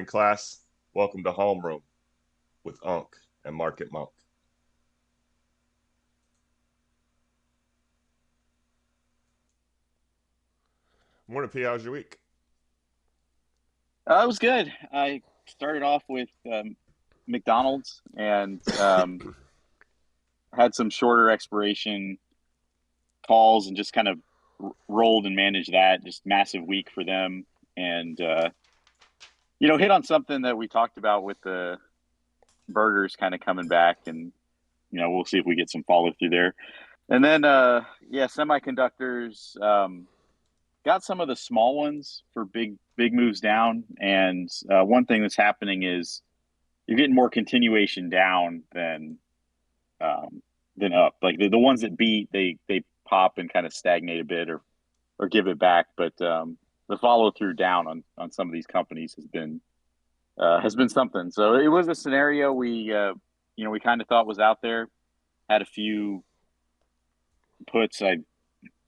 morning, class. Welcome to Homeroom with Unk and Market Monk. Morning, P. How's your week? It was good. I started off with McDonald's and had some shorter expiration calls and just kind of rolled and managed that. Just massive week for them. And, hit on something that we talked about with the burgers kind of coming back. And, we'll see if we get some follow through there. And then, semiconductors. Got some of the small ones for big moves down. And one thing that's happening is you're getting more continuation down than up. Like the ones that beat, they pop and kind of stagnate a bit or give it back. But the follow through down on some of these companies has been something. So it was a scenario we kind of thought was out there. Had a few puts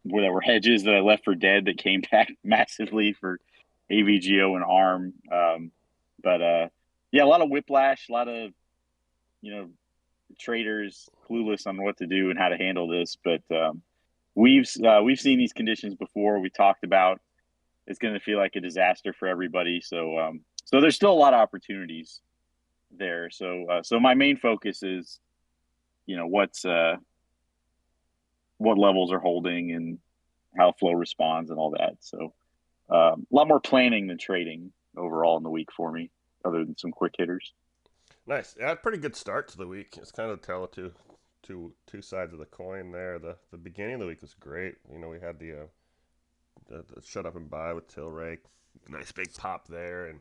where there were hedges that I left for dead that came back massively for AVGO and ARM. But yeah, a lot of whiplash, a lot of you know traders clueless on what to do and how to handle this. But we've seen these conditions before. We talked about it's going to feel like a disaster for everybody. So there's still a lot of opportunities there. So my main focus is what's what levels are holding and how flow responds and all that. So a lot more planning than trading overall in the week for me, other than some quick hitters. Nice. Yeah, pretty good start to the week. It's kind of tell two sides of the coin there. The beginning of the week was great. We had the shut up and buy with Tilray. Nice big pop there, and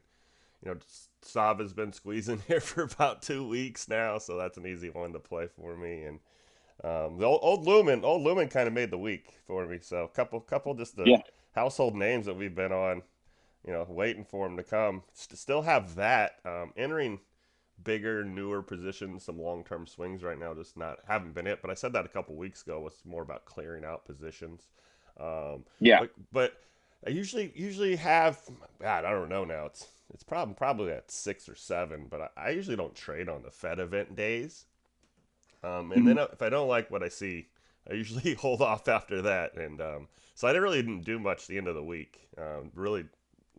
Sava's been squeezing here for about 2 weeks now, so that's an easy one to play for me. And the old Lumen kind of made the week for me. So couple just the Yeah, household names that we've been on, waiting for them to come. Still have that entering bigger, newer positions, some long term swings right now. Just not haven't been it. But I said that a couple weeks ago. It's more about clearing out positions. Um, yeah. but I usually have. God, I don't know now. It's probably at 6 or 7. But I usually don't trade on the Fed event days. And Mhm. then if I don't like what I see, I usually hold off after that. And so I really didn't do much the end of the week. Really,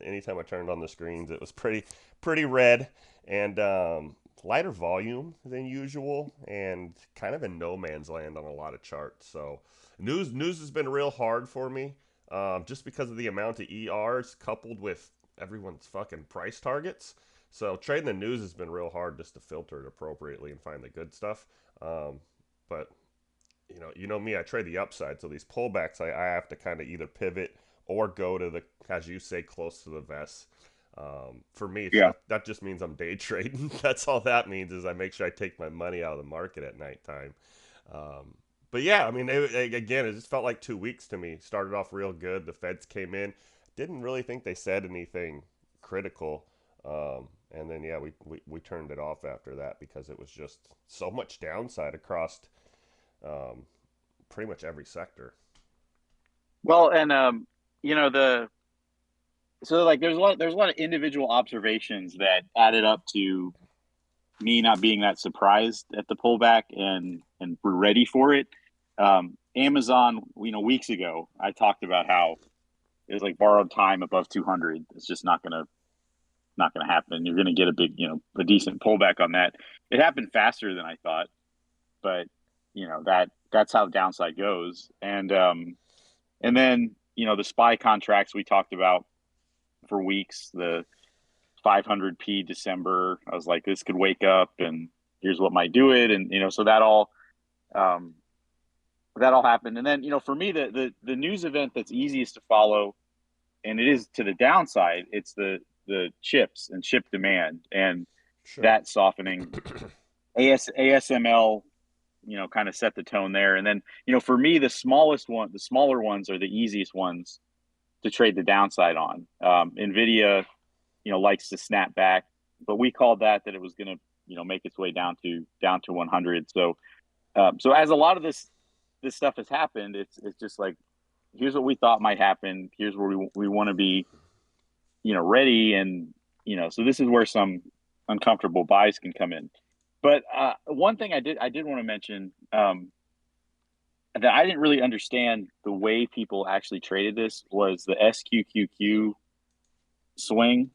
anytime I turned on the screens, it was pretty red and lighter volume than usual, and kind of in no man's land on a lot of charts. So news has been real hard for me, just because of the amount of ERs coupled with everyone's fucking price targets. So trading the news has been real hard just to filter it appropriately and find the good stuff. Um, but you know me, I trade the upside. So these pullbacks, I have to kind of either pivot or go to the, as you say, close to the vest. For me, Yeah. that just means I'm day trading. That's all that means is I make sure I take my money out of the market at nighttime. Um, but yeah, I mean, again, it just felt like 2 weeks to me. Started off real good. The feds came in. Didn't really think they said anything critical. And then yeah, we turned it off after that because it was just so much downside across um, pretty much every sector. Well, and the so like there's a lot of individual observations that added up to me not being that surprised at the pullback and we're ready for it. Amazon, weeks ago, I talked about how it was like borrowed time above 200. It's just not gonna happen. You're gonna get a decent pullback on that. It happened faster than I thought, but that's how the downside goes. And then the SPY contracts we talked about for weeks, the 500p December. I was like, this could wake up, and here's what might do it, and so um, that all happened. And then for me, the news event that's easiest to follow, and it is to the downside, it's the chips and chip demand and Sure. that softening. ASML, kind of set the tone there. And then for me, the smaller ones are the easiest ones to trade the downside on. Nvidia, likes to snap back, but we called that it was going to make its way down to 100. So as a lot of this stuff has happened, it's just like here's what we thought might happen. Here's where we want to be ready. And So this is where some uncomfortable buys can come in. But one thing I did want to mention, that I didn't really understand the way people actually traded this was the SQQQ swing,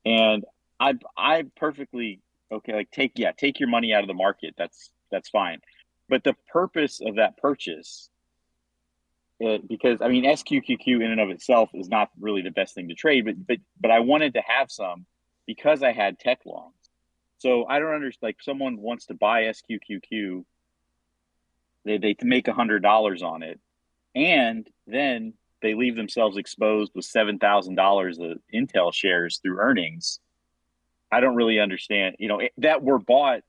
and I perfectly okay, like take your money out of the market. That's fine, but the purpose of that purchase, because I mean SQQQ in and of itself is not really the best thing to trade, but I wanted to have some because I had tech longs. So I don't understand. Like someone wants to buy SQQQ, they make $100 on it, and then they leave themselves exposed with $7,000 of Intel shares through earnings. I don't really understand. That were bought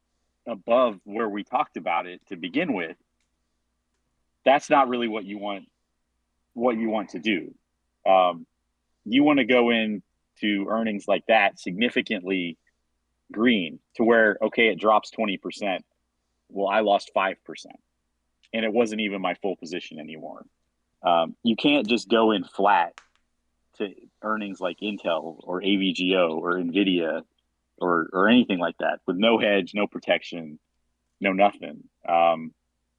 above where we talked about it to begin with. That's not really what you want. What you want to do. Um, you want to go into earnings like that significantly green to where okay, it drops 20%. Well, I lost 5%, and it wasn't even my full position anymore. You can't just go in flat to earnings like Intel or AVGO or Nvidia or anything like that with no hedge, no protection, no nothing.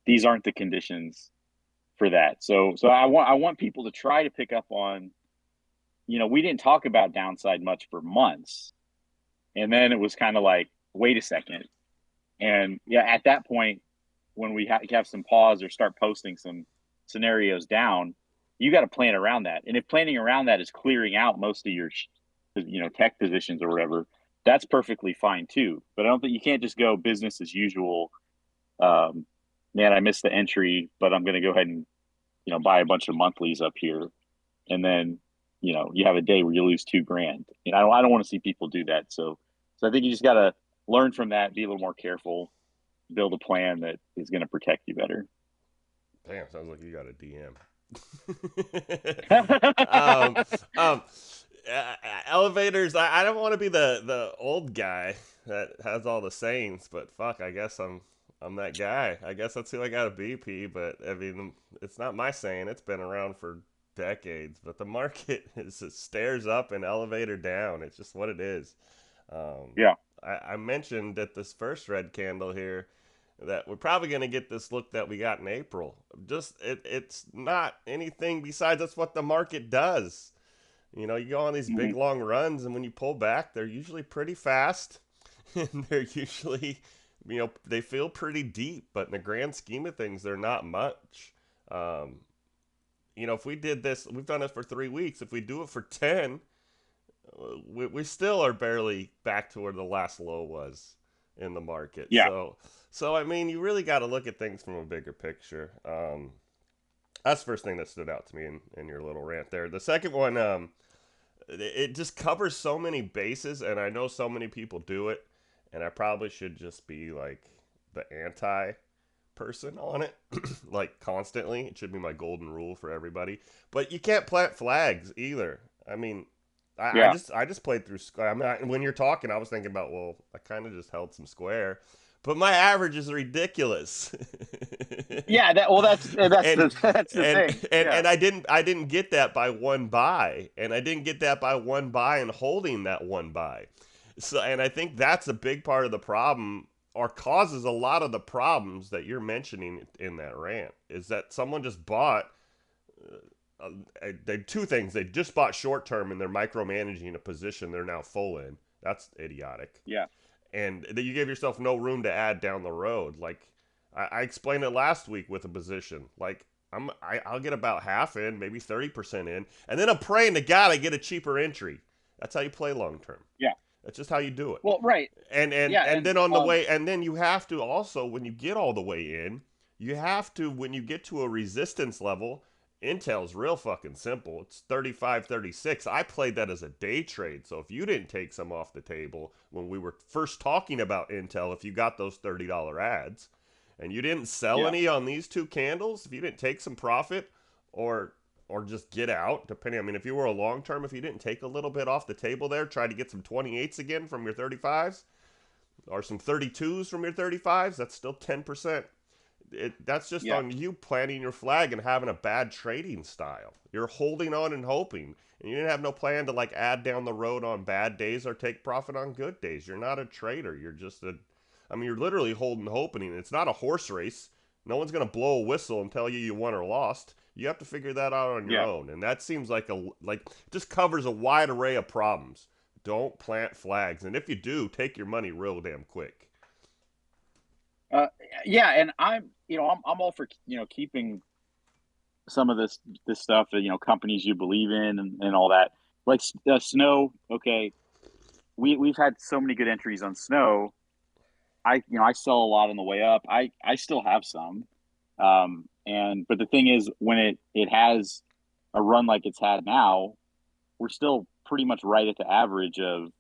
These aren't the conditions for that. So I want people to try to pick up on. We didn't talk about downside much for months, and then it was kind of like, wait a second, and yeah, at that point, when we have some pause or start posting some scenarios down, you got to plan around that. And if planning around that is clearing out most of your, tech positions or whatever, that's perfectly fine too. But I don't think you can't just go business as usual. Um, Man, I missed the entry, but I'm going to go ahead and buy a bunch of monthlies up here, and then you have a day where you lose 2 grand. I don't want to see people do that. So I think you just got to learn from that, be a little more careful, build a plan that is going to protect you better. Damn, sounds like you got a DM. um, Yeah, um, Elevators. I don't want to be the old guy that has all the sayings, but fuck, I guess I'm that guy. I guess that's who I got to be, P. But I mean, it's not my saying. It's been around for decades. But the market is it stairs up and elevator down. It's just what it is. Um, I mentioned at this first red candle here that we're probably going to get this look that we got in April. It's not anything besides that's what the market does. You go on these big mhm, long runs, and when you pull back, they're usually pretty fast, and they're usually, they feel pretty deep. But in the grand scheme of things, they're not much. Um, if we did this, we've done it for 3 weeks. If we do it for 10, we still are barely back to where the last low was in the market. yeah, So I mean, you really got to look at things from a bigger picture. That's the first thing that stood out to me in your little rant there. The second one, it just covers so many bases, and I know so many people do it, and I probably should just be like the anti person on it, like constantly. It should be my golden rule for everybody. But you can't plant flags either. I mean, yeah, I just played through. I mean, when you're talking, I was thinking about, well, I kind of just held some square, but my average is ridiculous. yeah. That's and the that's the thing. Yeah, and I didn't get that by one buy, and I didn't get that by one buy and holding that one buy. So, and I think that's a big part of the problem, or causes a lot of the problems that you're mentioning in that rant, is that someone just bought. They two things. They just bought short term and they're micromanaging a position they're now full in. That's idiotic. yeah, And that you gave yourself no room to add down the road. Like I explained it last week with a position. Like I'll get about half in, maybe 30% in, and then I'm praying to God I get a cheaper entry. That's how you play long term. yeah. That's just how you do it. Well, right. Yeah, And and then on the way, and then you have to also, when you get all the way in, you have to, when you get to a resistance level, Intel's real fucking simple. It's 35, 36. I played that as a day trade. So if you didn't take some off the table when we were first talking about Intel, if you got those $30 ads and you didn't sell yeah, any on these two candles, if you didn't take some profit or or just get out, depending. I mean, if you were a long term, if you didn't take a little bit off the table there, try to get some 28s again from your 35s or some 32s from your 35s, that's still 10%. that's just Yeah. on you planting your flag and having a bad trading style. You're holding on and hoping, and you didn't have no plan to like add down the road on bad days or take profit on good days. You're not a trader. You're just a, I mean, you're literally holding hoping. It's not a horse race. No one's gonna blow a whistle and tell you you won or lost. You have to figure that out on your Yeah. own, and that seems like just covers a wide array of problems. Don't plant flags, and if you do, take your money real damn quick. Uh, yeah, and I'm all for keeping some of this stuff that companies you believe in and all that. Like Snow, okay, we've had so many good entries on Snow. I sell a lot on the way up. I still have some, and but the thing is, when it has a run like it's had now, we're still pretty much right at the average of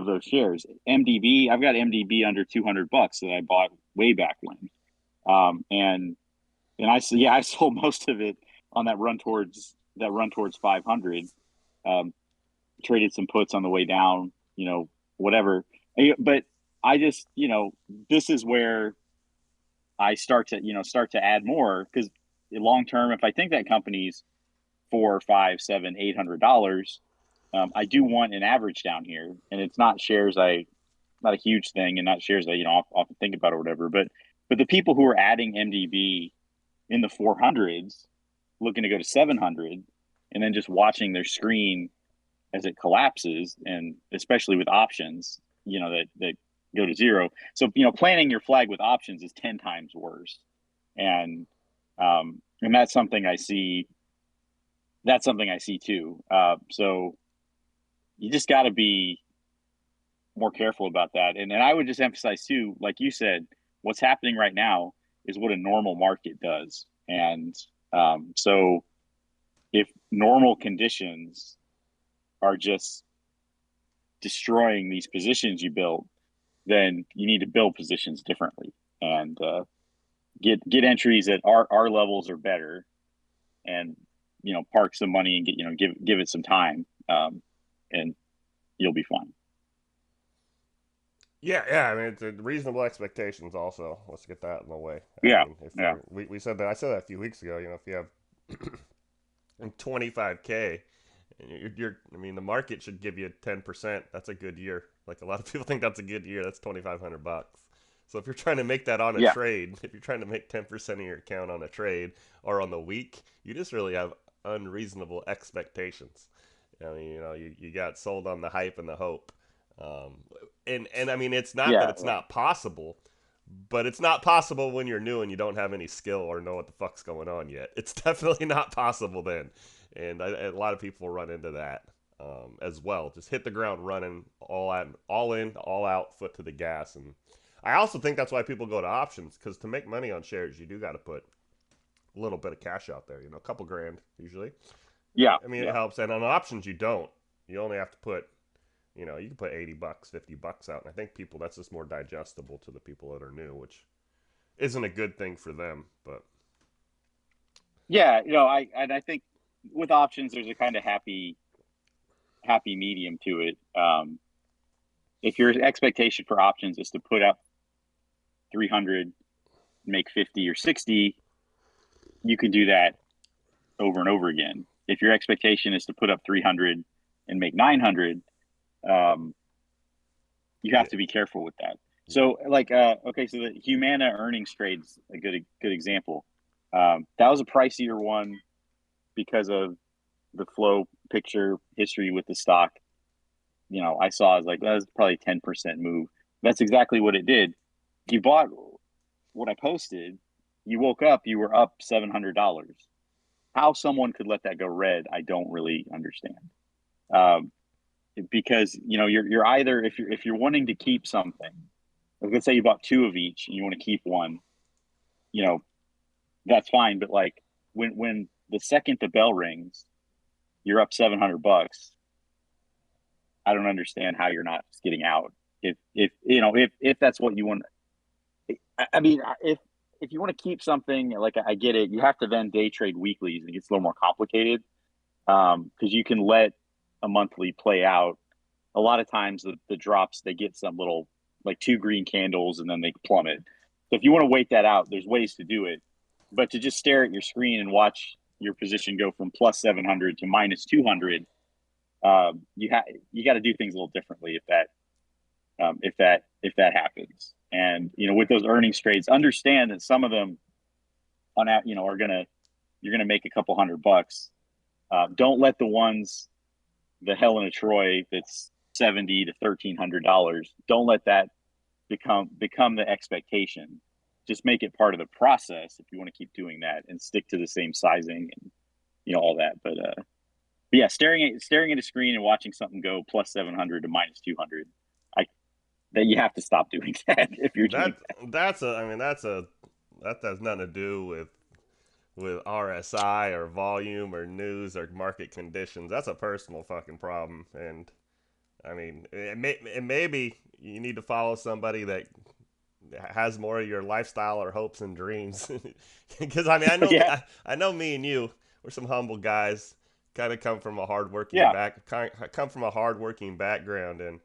those shares. MDB, I've got MDB under $200 that I bought way back when, and I sold most of it on that run towards 500. Um, Traded some puts on the way down, whatever. But I just, this is where I start to add more because long term, if I think that company's four, five, seven, $800, I do want an average down here, and it's not shares not a huge thing, and not shares that I'll often think about or whatever. But the people who are adding MDB in the 400s, looking to go to 700, and then just watching their screen as it collapses, and especially with options, that go to zero. So planting your flag with options is 10 times worse, and that's something I see. That's something I see too. So you just got to be more careful about that. And I would just emphasize too, like you said, what's happening right now is what a normal market does. And so if normal conditions are just destroying these positions you built, then you need to build positions differently and get entries at our levels or better, and park some money and give it some time, and you'll be fine. Yeah, yeah. I mean, it's a reasonable expectations. Also, let's get that in the way. I Yeah, mean, if yeah, we said that, I said that a few weeks ago. If you have 25K, and I mean, the market should give you 10%. That's a good year. Like a lot of people think that's a good year. That's $2,500. So if you're trying to make that on a yeah, trade, if you're trying to make 10% of your account on a trade or on the week, you just really have unreasonable expectations. I mean, you got sold on the hype and the hope. Um, and I mean, it's not that yeah, it's yeah. not possible, but it's not possible when you're new and you don't have any skill or know what the fuck's going on yet. It's definitely not possible then, and a lot of people run into that as well. Just hit the ground running, all in, all out, foot to the gas. And I also think that's why people go to options, because to make money on shares, you do got to put a little bit of cash out there. A couple grand usually. Yeah, I mean, it yeah. helps. And on options, you don't. You only have to put, you can put $80, $50 out. And I think people, that's just more digestible to the people that are new, which isn't a good thing for them. But Yeah, I think with options there's a kind of happy medium to it. If your expectation for options is to put up 300, make 50 or 60, you can do that over and over again. If your expectation is to put up 300 and make 900, um, you yeah, have to be careful with that. yeah, So, like, okay, so the Humana earnings trade's a good example. That was a pricier one because of the flow picture history with the stock. I saw, I was like, that was probably 10% move. That's exactly what it did. You bought what I posted, you woke up, you were up $700. How someone could let that go red, I don't really understand. Um, because you're either, if you're wanting to keep something, like let's say you bought two of each and you want to keep one, you know that's fine. But like when the second the bell rings, you're up $700. I don't understand how you're not just getting out. If that's what you want. I mean, if you want to keep something, like, I get it, you have to then day trade weeklies, and it gets a little more complicated, because you can let a monthly play out. A lot of times the drops, they get some little, like, two green candles and then they plummet. So if you want to wait that out, there's ways to do it. But to just stare at your screen and watch your position go from plus 700 to minus 200, you got to do things a little differently if that happens. And with those earnings trades, understand that some of them are gonna you're gonna make a couple $100. Don't let the hell in a Troy that's $70 to $1,300. Don't let that become the expectation. Just make it part of the process if you want to keep doing that, and stick to the same sizing and all that. But yeah, staring at a screen and watching something go plus 700 to minus 200, that you have to stop doing that if you're doing that. That has nothing to do with RSI or volume or news or market conditions. That's a personal fucking problem. And I mean, maybe you need to follow somebody that has more of your lifestyle or hopes and dreams. Because I mean, Yeah, I know me and you, we're some humble guys. Kind of come from a yeah, come from a hardworking background, and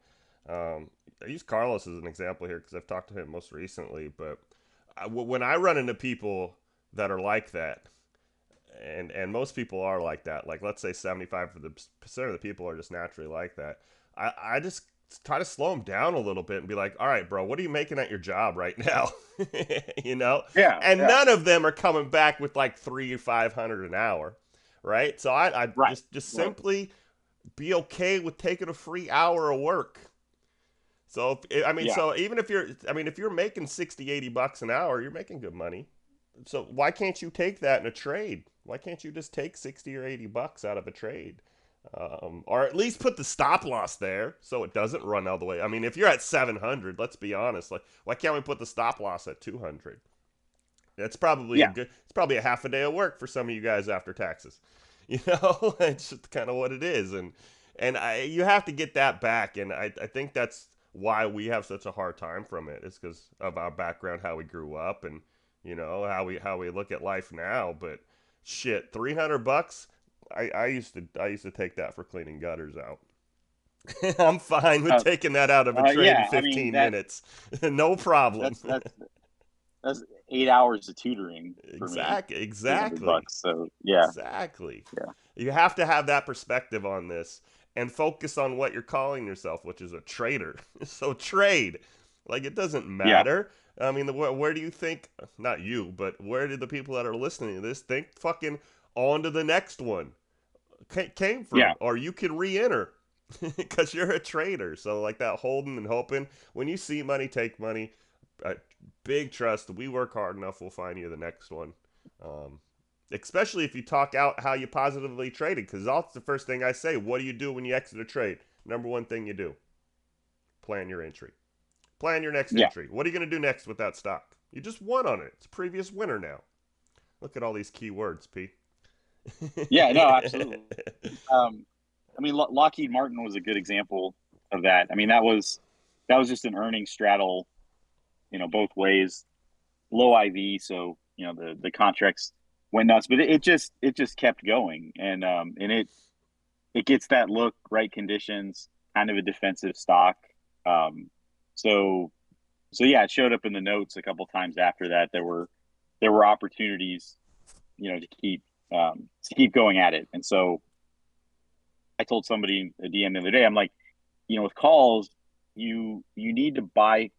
I use Carlos as an example here because I've talked to him most recently. But when I run into people that are like that, and most people are like that, like let's say 75% of the people are just naturally like that. I just try to slow them down a little bit and be like, all right, bro, what are you making at your job right now? you know, yeah, and yeah. none of them are coming back with like 300 or 500 an hour, right? So I Right, just right. simply be okay with taking a free hour of work. So I mean, Yeah, so even if you're making 60, $80 an hour, you're making good money. So why can't you take that in a trade? Why can't you just take 60 or $80 out of a trade? Or at least put the stop loss there so it doesn't run all the way. I mean, if you're at 700, let's be honest. Like, why can't we put the stop loss at 200? That's probably a yeah, good. It's probably a half a day of work for some of you guys after taxes. You know, it's just kind of what it is, and you have to get that back. And I think that's why we have such a hard time from it. It's because of our background, how we grew up, and how we look at life now. But shit, $300. I used to take that for cleaning gutters out. I'm fine with uh, taking that out of a trade in yeah. I mean 15 minutes. No problem. that's 8 hours of tutoring for me. Three hundred Exactly. bucks. So yeah, Exactly. yeah, You have to have that perspective on this and focus on what you're calling yourself, which is a trader. So trade. Like it doesn't yeah, matter. I mean, where do you think, not you, but where did the people that are listening to this think fucking on to the next one came yeah, from? Or you can re enter because you're a trader. So, like that holding and hoping, when you see money, take money. Uh, Big trust. We work hard enough, we'll find you the next one. Um, Especially if you talk out how you positively traded, because that's the first thing I say. What do you do when you exit a trade? Number one thing you do: plan your entry. Plan your next yeah, entry. What are you going to do next with that stock? You just won on it. It's a previous winner now. Look at all these key words, Pete. yeah. No, absolutely. Um, I mean, Lockheed Martin was a good example of that. I mean, that was just an earnings straddle, both ways. Low IV, so the contracts went nuts, but it just kept going, and it gets that look, right conditions, kind of a defensive stock. Um, so so yeah, it showed up in the notes a couple times after that. There were opportunities, to keep going at it, and so I told somebody a DM the other day, I'm like, with calls, you need to buy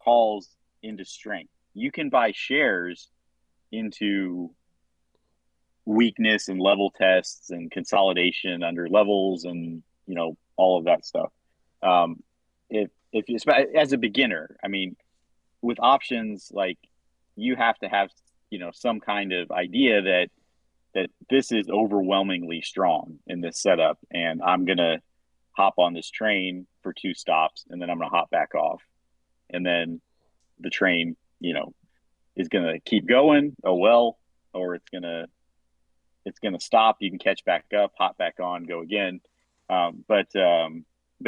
calls into strength. You can buy shares into weakness and level tests and consolidation under levels and all of that stuff. Um, if you, as a beginner, I mean, with options, like, you have to have some kind of idea that this is overwhelmingly strong in this setup, and I'm gonna hop on this train for two stops, and then I'm gonna hop back off, and then the train, is gonna keep going. Oh well, or it's gonna stop. You can catch back up, hop back on, go again. But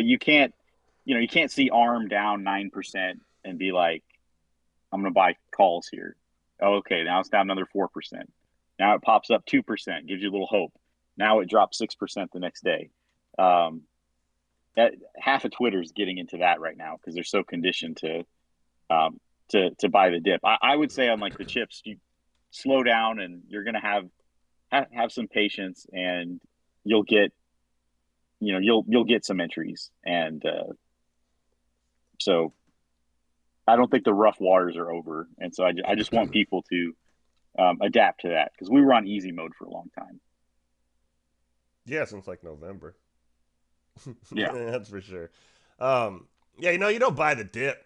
you can't see ARM down 9% and be like, I'm gonna buy calls here. Oh, okay, now it's down another 4%. Now it pops up 2%, gives you a little hope. Now it drops 6% the next day. Um, that half of Twitter is getting into that right now because they're so conditioned to to buy the dip. I would say on like the chips, you slow down and you're gonna have some patience, and you'll get you'll get some entries, and so I don't think the rough waters are over, and so I just want people to adapt to that because we were on easy mode for a long time. Yeah, since like November. Yeah, That's for sure. Yeah, you don't buy the dip.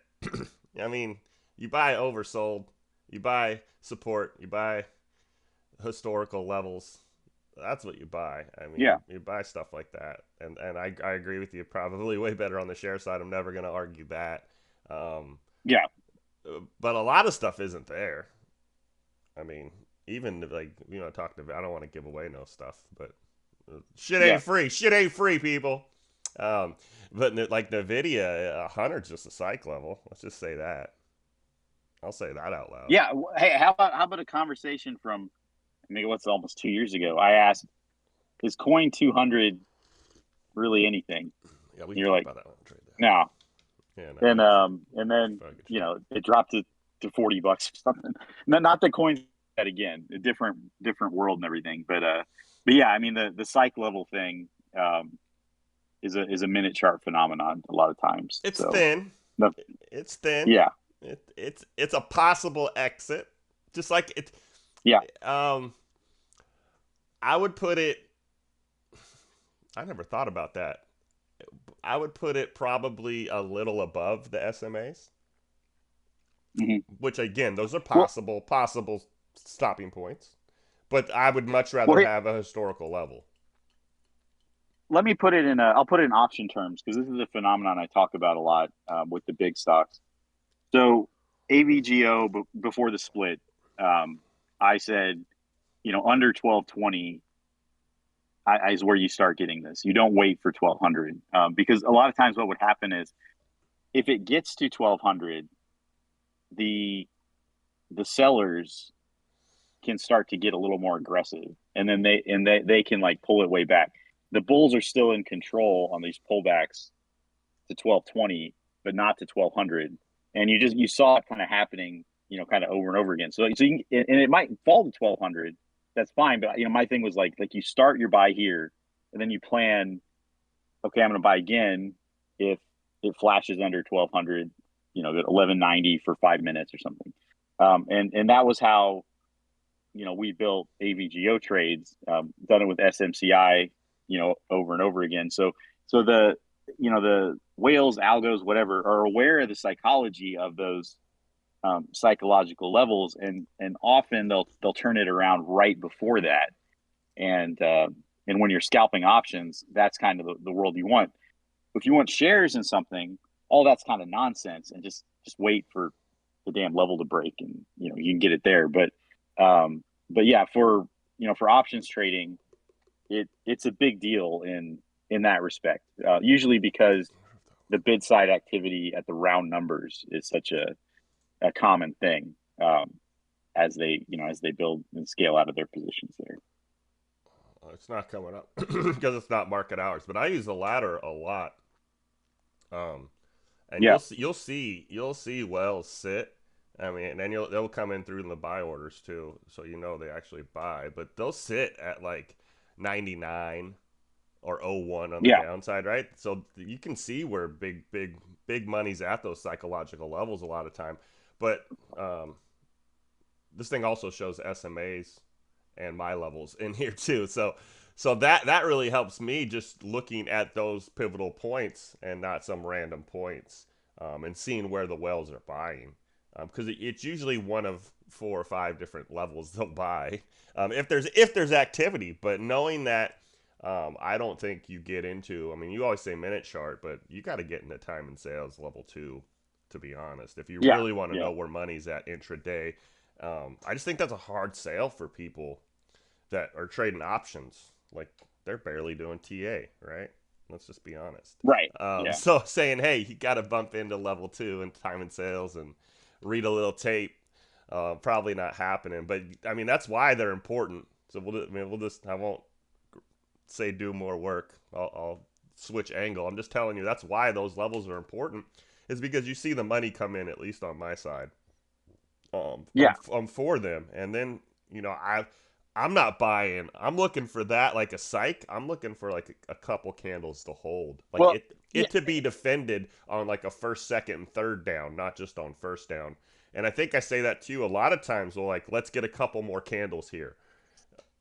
I mean, you buy oversold, you buy support, you buy historical levels. That's what you buy. I mean, yeah, you buy stuff like that, and I agree with you. Probably way better on the share side. I'm never going to argue that. Um, yeah, but a lot of stuff isn't there. I mean, even like talking to I don't want to give away no stuff, but shit yeah. ain't free. Shit ain't free, people. Um, but like Nvidia, 100's just a psych level. Let's just say that. I'll say that out loud. Yeah. Hey, how about a conversation from I mean, what's almost 2 years ago? I asked, "Is Coin 200 really anything?" Yeah, we And can you're talk like, about that one trade "No." there. Yeah, no, And then fucking shit. it dropped to $40 or something. Not the coins that again, a different world and everything. But yeah, I mean the psych level thing um, is a minute chart phenomenon a lot of times. It's So thin. the, It's thin. yeah, It's a possible exit. Just like it. yeah. Um, I would put it. I never thought about that. I would put it probably a little above the SMAs, Hmm. which again, those are Well, possible stopping points. But I would much well, rather have a historical level. let me put it in. I'll put it in option terms because this is a phenomenon I talk about a lot with the big stocks. So AVGO before the split, um, I said under 1220 is where you start getting this. You don't wait for 1200 because a lot of times what would happen is if it gets to 1200, the the sellers can start to get a little more aggressive, and then they can like pull it way back. The bulls are still in control on these pullbacks to 1220, but not to 1200, and you saw it kind of happening, kind of over and over again. So and it might fall to 1200. That's fine, but my thing was like you start your buy here, and then you plan, okay, I'm going to buy again if it flashes under 1200, at 1190 for 5 minutes or something. And that was how, we built AVGO trades, done it with SMCI, over and over again. So the whales, algos, whatever, are aware of the psychology of those psychological levels, and often they'll turn it around right before that, and when you're scalping options, that's kind of the world you want. If you want shares in something, all that's kind of nonsense, and just wait for the damn level to break, and you can get it there. But yeah, for options trading, it's a big deal in that respect. Usually because the bid side activity at the round numbers is such a common thing, as they build and scale out of their positions there. It's not coming up because it's not market hours. But I use the ladder a lot. Um, and Yeah, you'll see wells sit. I mean, and then they'll come in through in the buy orders too, so they actually buy. But they'll sit at like 99 or 01 on the yeah, downside, right? So you can see where big money's at those psychological levels a lot of time. But um, this thing also shows SMAs and my levels in here too. So that really helps me just looking at those pivotal points and not some random points, and seeing where the wells are buying, because it's usually one of 4 or 5 different levels they'll buy, if there's activity. But knowing that, I don't think you get into. I mean, you always say minute chart, but you got to get into time and sales level 2, to be honest, if you yeah, really want to yeah. know where money's at intraday. I just think that's a hard sale for people that are trading options. Like, they're barely doing TA, right? Let's just be honest. Right. Yeah. So saying, hey, you got to bump into level 2 and time and sales and read a little tape, probably not happening. But I mean, that's why they're important. So I won't say do more work. I'll switch angle. I'm just telling you that's why those levels are important. Is because you see the money come in, at least on my side. Yeah. I'm for them. And then, you know, I'm not buying. I'm looking for that like a psych. I'm looking for like a couple candles to hold. Like Well, yeah. it to be defended on like a first, second, and third down, not just on first down. And I think I say that too a lot of times. We'll like, let's get a couple more candles here,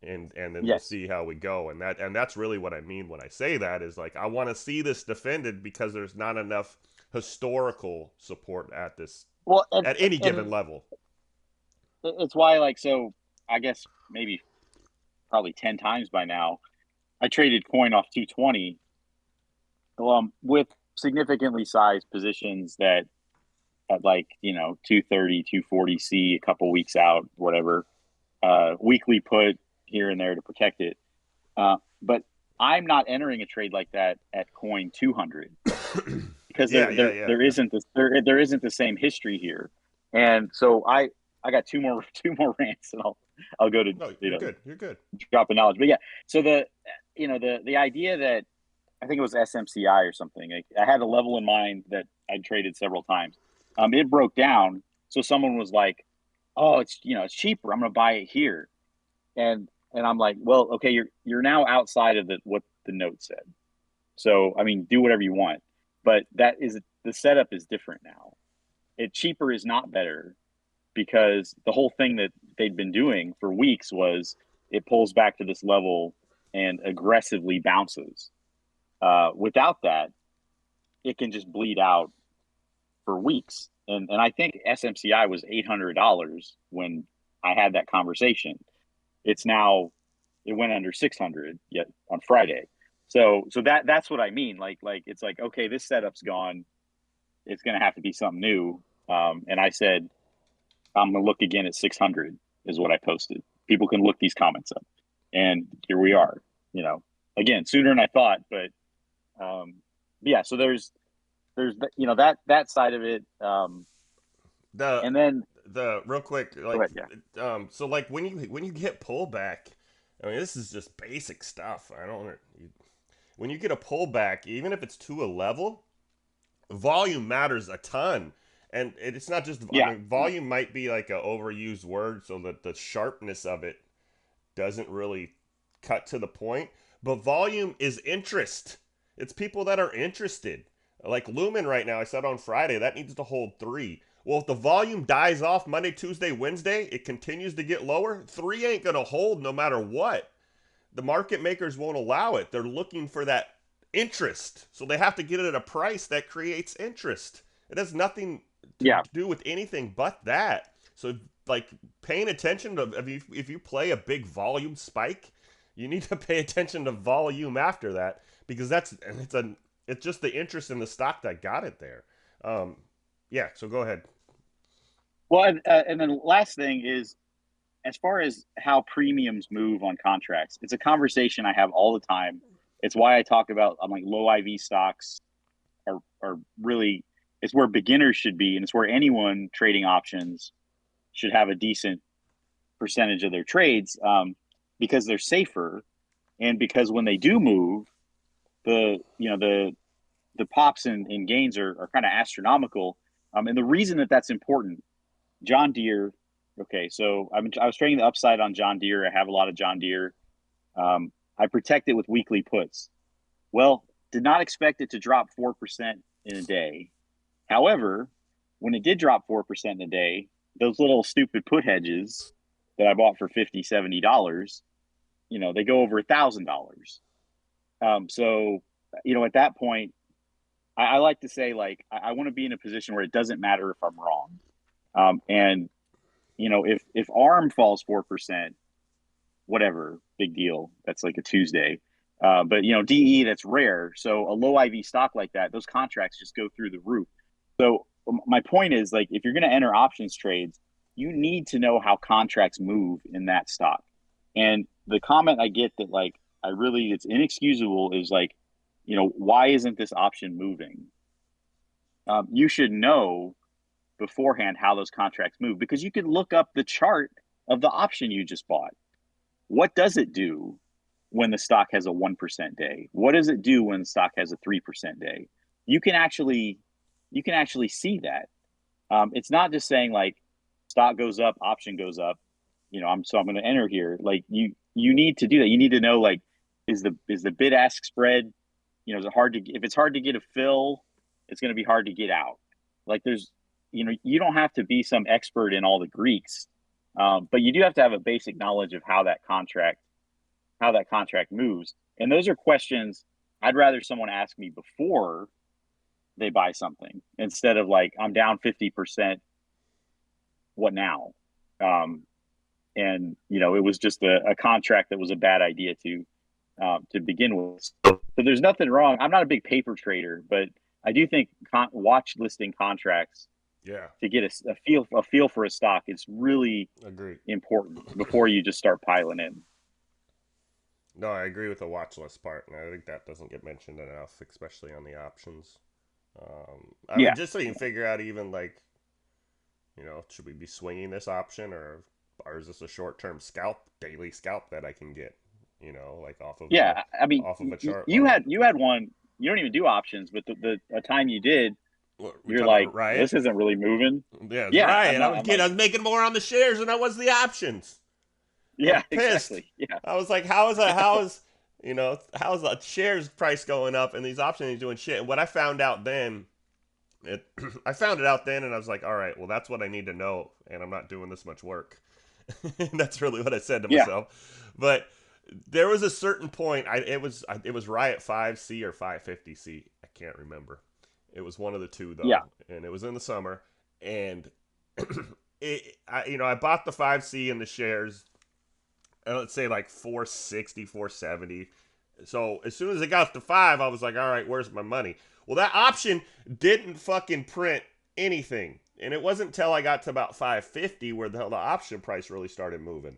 and then we'll Yes. see how we go. And that's really what I mean when I say that is like I want to see this defended because there's not enough historical support at this Well, at any given and level. it's why, like, so I guess maybe probably 10 times by now, I traded coin off 220 with significantly sized positions that at like, 230, 240C a couple weeks out, whatever, weekly put here and there to protect it. But I'm not entering a trade like that at coin 200 because Yeah, yeah, yeah. there isn't the same history here. And so I got two more rants and I'll go to, No, you're good. You're good. drop of knowledge. But yeah, so the idea that I think it was SMCI or something. I had a level in mind that I'd traded several times. It broke down, so someone was like, "Oh, it's cheaper. I'm going to buy it here," and I'm like, "Well, okay, you're now outside of what the note said. So I mean, do whatever you want, but the setup is different now. It cheaper is not better because the whole thing that they'd been doing for weeks was it pulls back to this level and aggressively bounces. Without that, it can just bleed out for weeks. And I think SMCI was $800 when I had that conversation. It went under 600 yet on Friday. So that's what I mean. Like it's like, okay, this setup's gone. It's going to have to be something new. And I said, I'm going to look again at 600 is what I posted. People can look these comments up, and here we are. Again, sooner than I thought, but yeah. So there's that side of it, The and then the real quick go like ahead. Yeah. so like when you get pullback, I mean this is just basic stuff. I don't when you get a pullback, even if it's to a level, volume matters a ton. And it's not just, I Yeah. mean, volume might be like a overused word so that the sharpness of it doesn't really cut to the point. But volume is interest. It's people that are interested. Like Lumen right now, I said on Friday, that needs to hold three. Well, if the volume dies off Monday, Tuesday, Wednesday, it continues to get lower, three ain't going to hold no matter what. The market makers won't allow it. They're looking for that interest. So they have to get it at a price that creates interest. It has nothing to Yeah. do with anything but that. So like paying attention to if you play a big volume spike, you need to pay attention to volume after that because it's just the interest in the stock that got it there. Um, yeah. So go ahead. Well, and then last thing is, as far as how premiums move on contracts, it's a conversation I have all the time. It's why I talk about I'm like low IV stocks are really it's where beginners should be, and it's where anyone trading options should have a decent percentage of their trades, because they're safer, and because when they do move, the pops and gains are kind of astronomical. And the reason that that's important, John Deere. Okay, so I was trading the upside on John Deere. I have a lot of John Deere. I protect it with weekly puts. Well, did not expect it to drop 4% in a day. However, when it did drop 4% in a day, those little stupid put hedges that I bought for $50, $70, they go over $1,000. So, at that point, I like to say, like, I want to be in a position where it doesn't matter if I'm wrong. And if ARM falls 4%, whatever, big deal. That's like a Tuesday. But DE, that's rare. So a low IV stock like that, those contracts just go through the roof. So my point is, like, if you're going to enter options trades, you need to know how contracts move in that stock. And the comment I get that, like, it's inexcusable is like, why isn't this option moving? You should know beforehand how those contracts move because you can look up the chart of the option you just bought. What does it do when the stock has a 1% day? What does it do when the stock has a 3% day? You can actually see that. It's not just saying like, stock goes up, option goes up. I'm going to enter here. Like you need to do that. You need to know, like, is the bid ask spread, is it hard to, if it's hard to get a fill, it's going to be hard to get out. Like there's, you don't have to be some expert in all the Greeks, but you do have to have a basic knowledge of how that contract moves. And those are questions I'd rather someone ask me before they buy something, instead of like, I'm down 50%. What now? Um, and it was just a contract that was a bad idea to begin with. So there's nothing wrong. I'm not a big paper trader, but I do think watch listing contracts Yeah, to get a feel for a stock is really agree. important before you just start piling in. No, I agree with the watch list part, and I think that doesn't get mentioned enough, especially on the options. I mean, Yeah, just so you can figure out even like, should we be swinging this option, or is this a short-term scalp, daily scalp that I can get, like yeah. I mean, off of a chart you line. had one. You don't even do options, but the time you did, We you're talking like, about well, this Riot? isn't really moving. Yeah, it's Yeah, I'm Riot. not. I'm I like, was making more on the shares than I was the options. I was yeah, pissed. exactly. Yeah, I was like, how is the shares price going up and these options ain't doing shit? And what I found out then, I found it out then, and I was like, all right, well, that's what I need to know, and I'm not doing this much work. And that's really what I said to yeah, myself. But there was a certain point. It was Riot 5C or 550C. I can't remember. It was one of the two yeah, though, and it was in the summer. And I bought the 5C in the shares, let's say like 460, 470. So as soon as it got to 5, I was like, all right, where's my money? Well, that option didn't fucking print anything. And it wasn't until I got to about 550 where the option price really started moving.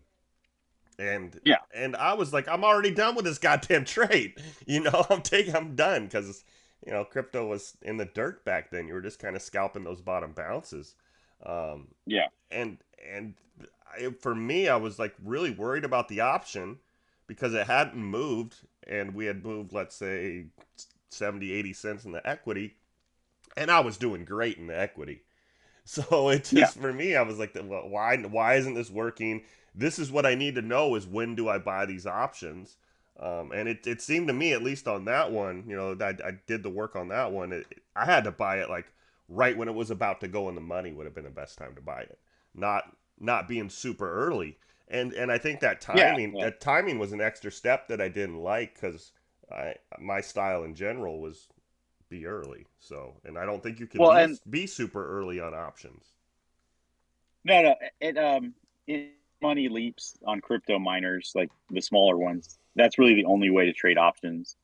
And yeah. and I was like, I'm already done with this goddamn trade. I'm done, because crypto was in the dirt back then. You were just kind of scalping those bottom bounces. Um, Yeah. and and for me, I was like really worried about the option because it hadn't moved, and we had moved, let's say, 70, 80 cents in the equity, and I was doing great in the equity. So it Yeah. just, for me, I was like, well, why isn't this working? This is what I need to know, is when do I buy these options? And it seemed to me, at least on that one, I did the work on that one. I had to buy it like right when it was about to go in the money would have been the best time to buy it, not being super early. And I think Yeah. Yeah. that timing was an extra step that I didn't like, because my style in general was be early. So, and I don't think you can Well, be and be super early on options. no, it money leaps on crypto miners, like the smaller ones. That's really the only way to trade options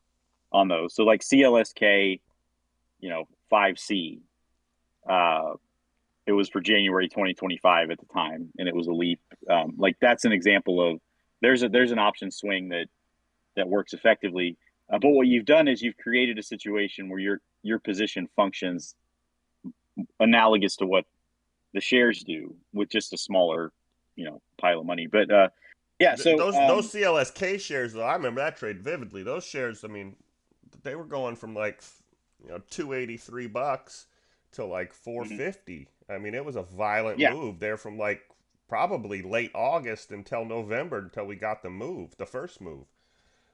on those. So like CLSK, 5C, uh, it was for January 2025 at the time, and it was a leap. Like that's an example of there's an option swing that works effectively. But what you've done is you've created a situation where your position functions analogous to what the shares do, with just a smaller, pile of money. But yeah, so Those CLSK shares, though, I remember that trade vividly. Those shares, I mean, they were going from like $283 to like mhm. 450. I mean, it was a violent Yeah, move there from like probably late August until November, until we got the first move.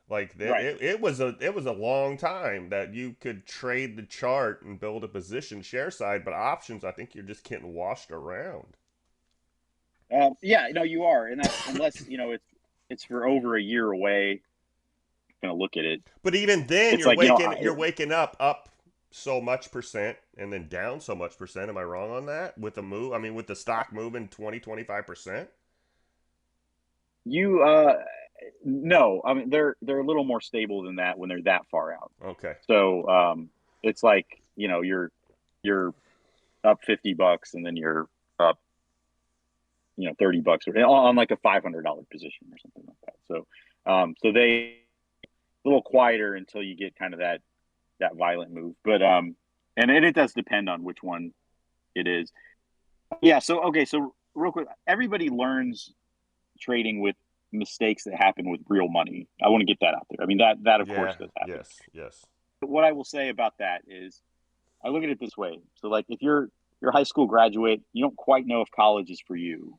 Like right. it was a long time that you could trade the chart and build a position share side, but options, I think you're just getting washed around. Yeah, no, you are, and that's unless it's for over a year away. Gonna look at it. But even then, It's like you're waking up so much percent and then down so much percent. Am I wrong on that? With the move, I mean, with the stock moving 20, 25%. you no, I mean they're a little more stable than that when they're that far out. Okay. So it's like you're up $50 and then you're up $30 on like a $500 position or something like that. So they a little quieter until you get kind of that violent move. But and it does depend on which one it is. Yeah. So okay. So real quick, everybody learns trading with mistakes that happen with real money. I want to get that out there. I mean that of course Yeah. does happen. Yes. Yes. But what I will say about that is I look at it this way. So like if you're you're a high school graduate, you don't quite know if college is for you.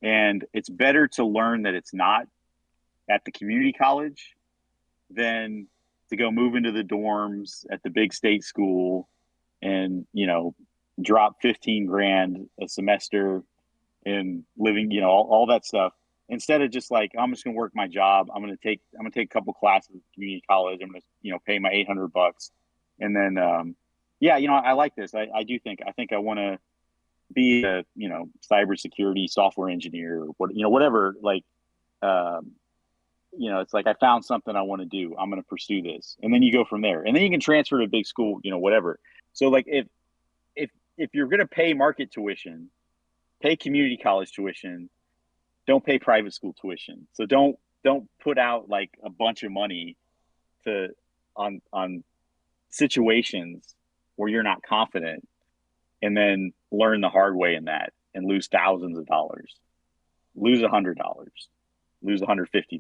And it's better to learn that it's not at the community college than to go move into the dorms at the big state school and, drop 15 grand a semester and living, all that stuff. Instead of just like, I'm just gonna work my job. I'm gonna take a couple classes at community college. I'm gonna, pay my 800 bucks. And then yeah, I like this. I think I wanna be a, cybersecurity software engineer or whatever. Like it's like I found something I want to do. I'm going to pursue this, and then you go from there, and then you can transfer to a big school, whatever. So like if you're going to pay market tuition, pay community college tuition. Don't pay private school tuition. So don't put out like a bunch of money to on situations where you're not confident, and then learn the hard way in that and lose thousands of dollars, lose $100, lose $150,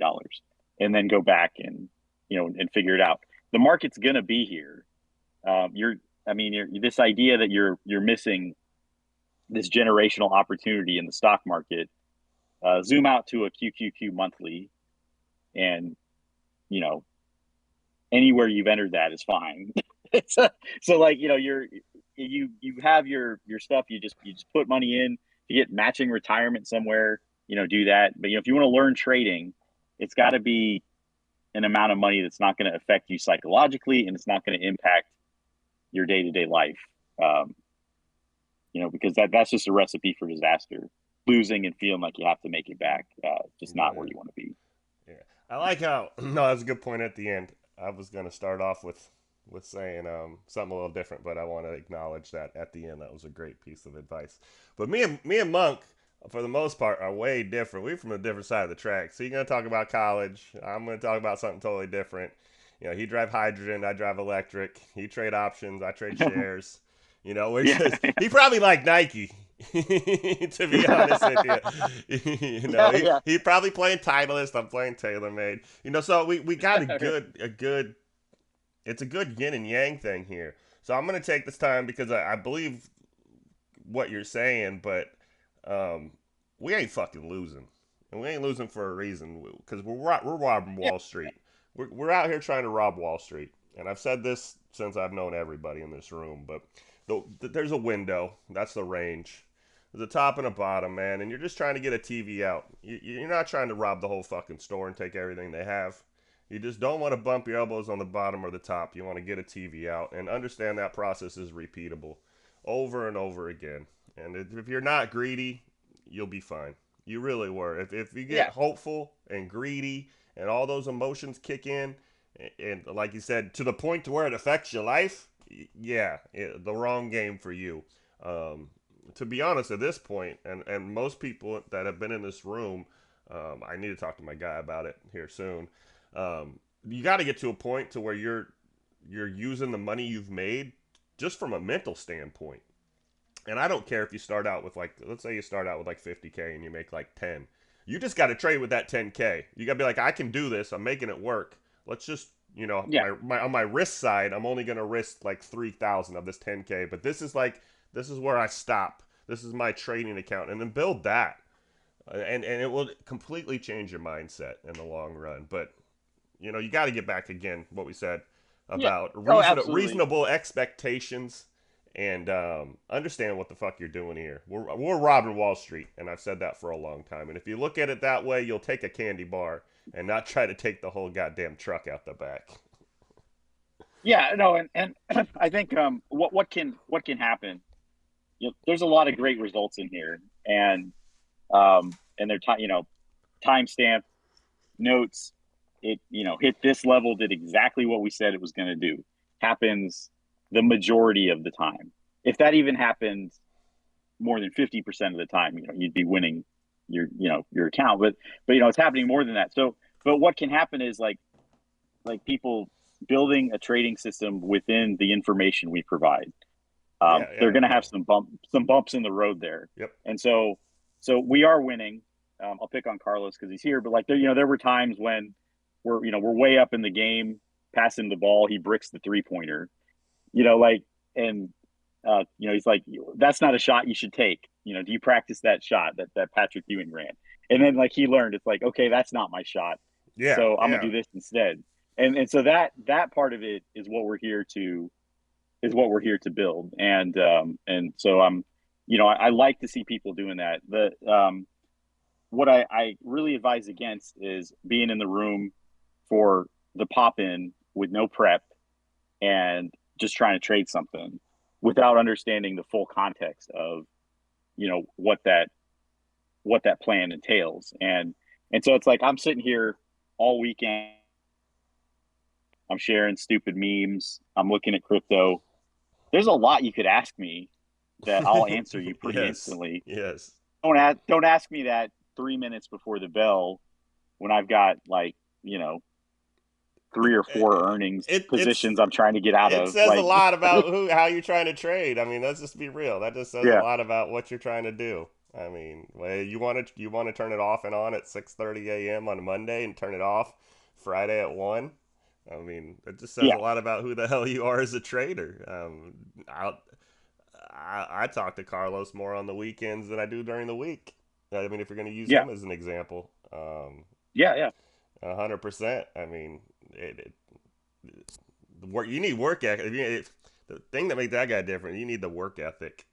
and then go back and and figure it out. The market's gonna be here. You're this idea that you're missing this generational opportunity in the stock market. Zoom out to a QQQ monthly, and you know anywhere you've entered that is fine. So like you have your stuff. You just put money in. You get matching retirement somewhere. Do that. But if you want to learn trading, it's got to be an amount of money that's not going to affect you psychologically, and it's not going to impact your day to day life. Um, because that's just a recipe for disaster. Losing and feeling like you have to make it back, just not Yeah, where you want to be. yeah. I like how no, that's a good point at the end. I was gonna start off with saying something a little different, but I want to acknowledge that at the end that was a great piece of advice. But me and Monk, for the most part, are way different. We're from a different side of the track. So you're gonna talk about college. I'm gonna talk about something totally different. He drive hydrogen, I drive electric. He trade options, I trade shares. We're Yeah, just he probably like Nike. To be honest with you, yeah, yeah. he probably playing Titleist. I'm playing TaylorMade. So we got a good. It's a good yin and yang thing here. So I'm gonna take this time because I believe what you're saying, but um, we ain't fucking losing, and we ain't losing for a reason because we're robbing Yeah. Wall Street. We're out here trying to rob Wall Street, and I've said this since I've known everybody in this room. But there's a window. That's the range. There's a top and a bottom, man, and you're just trying to get a TV out. You're not trying to rob the whole fucking store and take everything they have. You just don't want to bump your elbows on the bottom or the top. You want to get a TV out and understand that process is repeatable over and over again. And if you're not greedy, you'll be fine. You really were. If you get Yeah. hopeful and greedy and all those emotions kick in, and like you said, to the point to where it affects your life, yeah, the wrong game for you. Um, to be honest, at this point, and most people that have been in this room, I need to talk to my guy about it here soon. You got to get to a point to where you're using the money you've made just from a mental standpoint. And I don't care if you start out with like, let's say you start out with like 50K and you make like 10. You just got to trade with that 10K. You got to be like, I can do this. I'm making it work. Let's just, Yeah. my on my risk side, I'm only going to risk like 3,000 of this 10K. But this is where I stop. This is my trading account. And then build that. And it will completely change your mindset in the long run. But, you got to get back again, what we said Yeah. about Oh, absolutely. reasonable expectations and understand what the fuck you're doing here. We're robbing Wall Street, and I've said that for a long time. And if you look at it that way, you'll take a candy bar and not try to take the whole goddamn truck out the back. Yeah. No, and I think what can happen. There's a lot of great results in here, and they're timestamp notes. It hit this level, did exactly what we said it was going to do. Happens the majority of the time. If that even happens more than 50% of the time, you'd be winning your account. But it's happening more than that. So, but what can happen is like people building a trading system within the information we provide. Yeah, They're yeah, going to yeah. have some bumps in the road there, Yep. and so we are winning. I'll pick on Carlos because he's here, but like there were times when we're way up in the game, passing the ball, he bricks the 3 pointer, like, and he's like, that's not a shot you should take. Do you practice that shot that Patrick Ewing ran? And then like he learned, it's like, okay, that's not my shot. Yeah, So I'm gonna yeah. do this instead. And so that part of it is what we're here to build. And so I like to see people doing that. What I really advise against is being in the room for the pop in with no prep and just trying to trade something without understanding the full context of what that plan entails. And so it's like I'm sitting here all weekend. I'm sharing stupid memes. I'm looking at crypto. There's a lot you could ask me that I'll answer you pretty Yes, instantly. yes. Don't ask me that 3 minutes before the bell when I've got like you know three or four earnings It's positions I'm trying to get out it of. says a Like, lot about how you're trying to trade. I mean, let's just be real. That just says a yeah, lot about what you're trying to do. I mean, you want to turn it off and on at 6:30 a.m. on Monday and turn it off Friday at 1. I mean, it just says a yeah, lot about who the hell you are as a trader. I talk to Carlos more on the weekends than I do during the week. I mean, if you're going to use yeah, him as an example, yeah, yeah, 100%. I mean, the work you need work ethic. The thing that makes that guy different, you need the work ethic,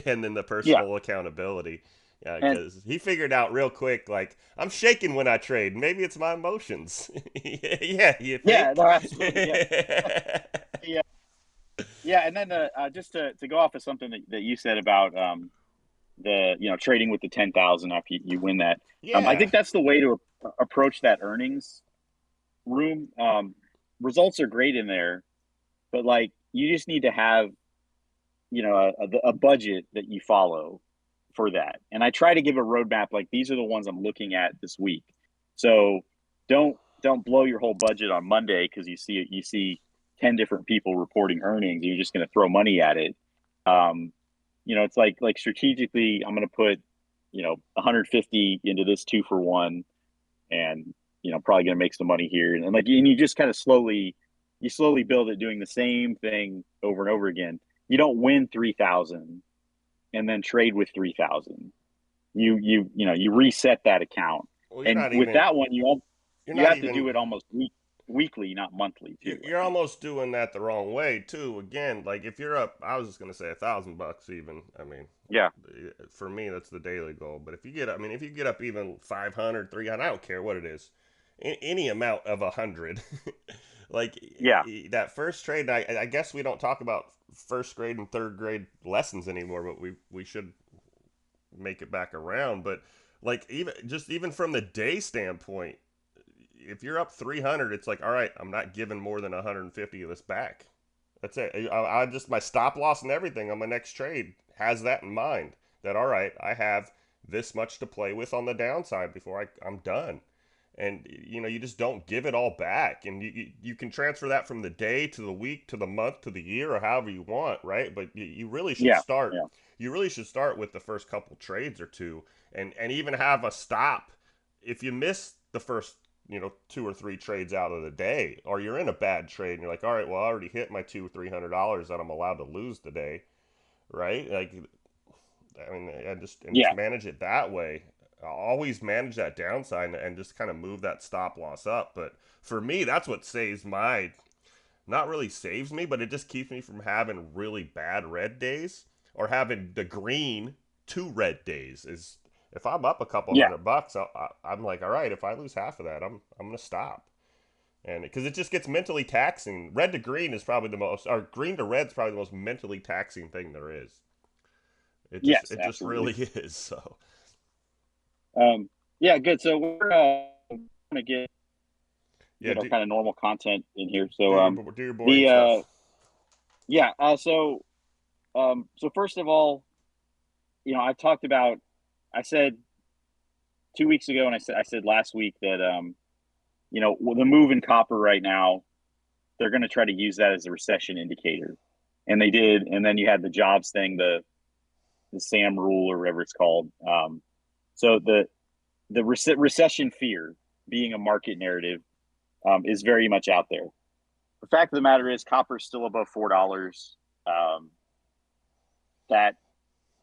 and then the yeah. personal accountability. Yeah, And because he figured out real quick, like I'm shaking when I trade. Maybe it's my emotions. Yeah, you yeah, think? no, absolutely, yeah, yeah, yeah. And then just to go off of something that you said about the trading with the 10,000 after you win that. I Yeah. think that's the way to approach that earnings room. Results are great in there, but like you just need to have a budget that you follow for that. And I try to give a roadmap like these are the ones I'm looking at this week. So don't blow your whole budget on Monday because you see 10 different people reporting earnings and you're just going to throw money at it. Um, it's like strategically I'm going to put 150 into this 2 for 1 and probably going to make some money here and you just kind of slowly build it doing the same thing over and over again. You don't win 3,000 and then trade with 3,000. You reset that account. Well, And with that one you're you not have to do even it almost weekly, not monthly too, I you're think. almost doing that the wrong way too. Again, like if you're up, I was just gonna say $1,000 even. I mean, Yeah. for me that's the daily goal. But if you get up even 500, 300, I don't care what it is, any amount of 100, like Yeah. that first trade. I guess we don't talk about first grade and third grade lessons anymore, but we should make it back around. But like even from the day standpoint, if you're up 300, it's like, all right, I'm not giving more than 150 of this back. That's it. I just my stop loss and everything on my next trade has that in mind. That all right, I have this much to play with on the downside before I'm done. And you just don't give it all back, and you can transfer that from the day to the week to the month to the year or however you want, right? But you really should Yeah. start. Yeah. You really should start with the first couple trades or two, and even have a stop if you miss the first 2 or 3 trades out of the day, or you're in a bad trade and you're like, all right, well, I already hit my $200 or $300 that I'm allowed to lose today, right? Like, I mean, and just Yeah. manage it that way. I'll always manage that downside and just kind of move that stop loss up. But for me, that's what saves my, not really saves me, but it just keeps me from having really bad red days or having the green to red days. Is if I'm up a couple Yeah. $100, I'm like, all right, if I lose half of that, I'm gonna stop. And because it just gets mentally taxing. Red to green is probably the most, or green to red is probably the most mentally taxing thing there is. Yes, It just really absolutely. is. So Um, yeah, good. So we're gonna get yeah, kind of normal content in here. So do your boring the stuff. yeah, so first of all, I've talked about I said 2 weeks ago and I said last week that the move in copper right now, they're going to try to use that as a recession indicator. And they did, and then you had the jobs thing, the SAM rule or whatever it's called. So the recession fear being a market narrative is very much out there. The fact of the matter is, copper is still above $4. Um, that,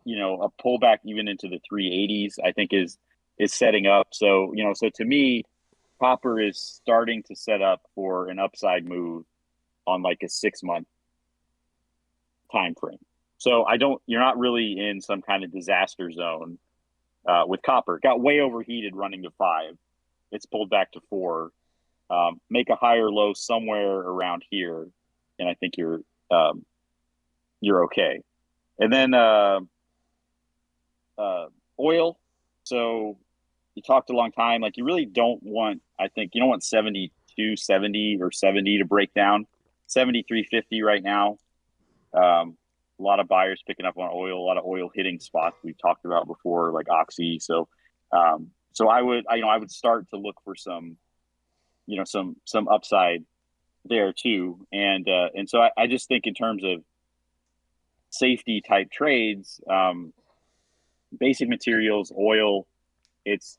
a pullback even into the 380s, I think is setting up. So, so to me, copper is starting to set up for an upside move on like a 6 month time frame. So you're not really in some kind of disaster zone with copper. It got way overheated running to 5. It's pulled back to 4. Make a higher low somewhere around here, and I think you're okay. And then oil. So you talked a long time. Like you really don't want. I think you don't want 72.70 or 70 to break down. 73.50 right now. A lot of buyers picking up on oil. A lot of oil hitting spots we've talked about before, like Oxy. So I would start to look for some upside there too. And so I just think in terms of safety type trades, basic materials, oil, it's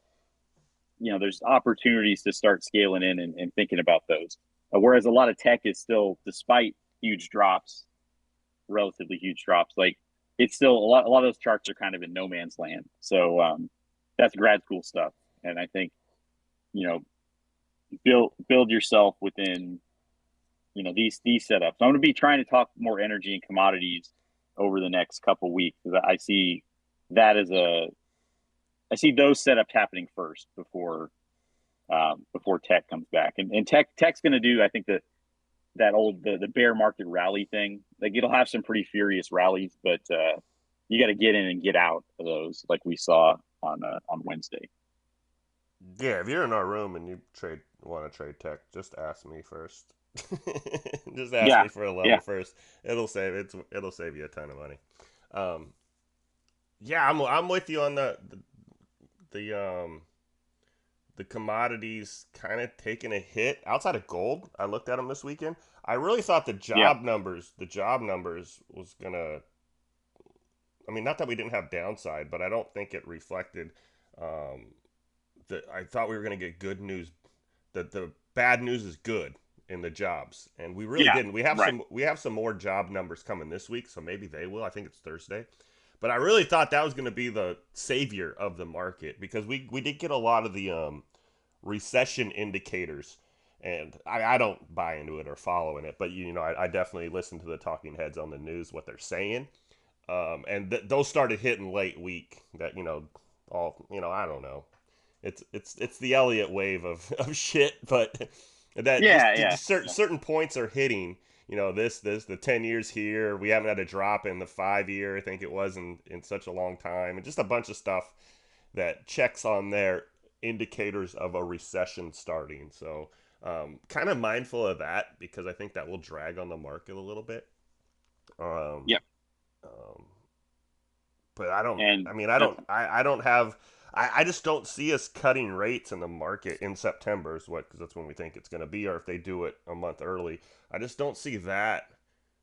there's opportunities to start scaling in and thinking about those. Whereas a lot of tech is still, despite huge drops, relatively huge drops, like it's still a lot of those charts are kind of in no man's land. So that's grad school stuff. And I think, you know, build yourself within, these setups. I'm going to be trying to talk more energy and commodities over the next couple weeks, because that as I see those setups happening first before tech comes back. And tech's going to do, I think, the bear market rally thing. Like it'll have some pretty furious rallies, but you got to get in and get out of those, like we saw on Wednesday. Yeah, if you're in our room and you want to trade tech, just ask me first. Just ask Yeah, me for a level yeah, first. It'll save you a ton of money. Um, yeah, I'm with you on the the commodities kind of taking a hit outside of gold. I looked at them this weekend. I really thought yeah. the job numbers was gonna. I mean, not that we didn't have downside, but I don't think it reflected. Um, I thought we were gonna get good news. That the bad news is good in the jobs, and we really Yeah, didn't. right. We have some more job numbers coming this week, so maybe they will. I think it's Thursday. But I really thought that was going to be the savior of the market, because we did get a lot of the recession indicators, and I don't buy into it or follow in it, but I definitely listen to the talking heads on the news, what they're saying, and those started hitting late week. That all I don't know. It's the Elliott wave of shit, but that Yeah, yeah, just yeah. certain points are hitting. This the 10 years here. We haven't had a drop in the 5 year. I think it was in such a long time, and just a bunch of stuff that checks on their indicators of a recession starting. So kind of mindful of that, because I think that will drag on the market a little bit. Um, Yep. um, but I don't. And I mean, I don't. I don't have. I just don't see us cutting rates in the market in September. Is what, because that's when we think it's going to be, or if they do it a month early. I just don't see that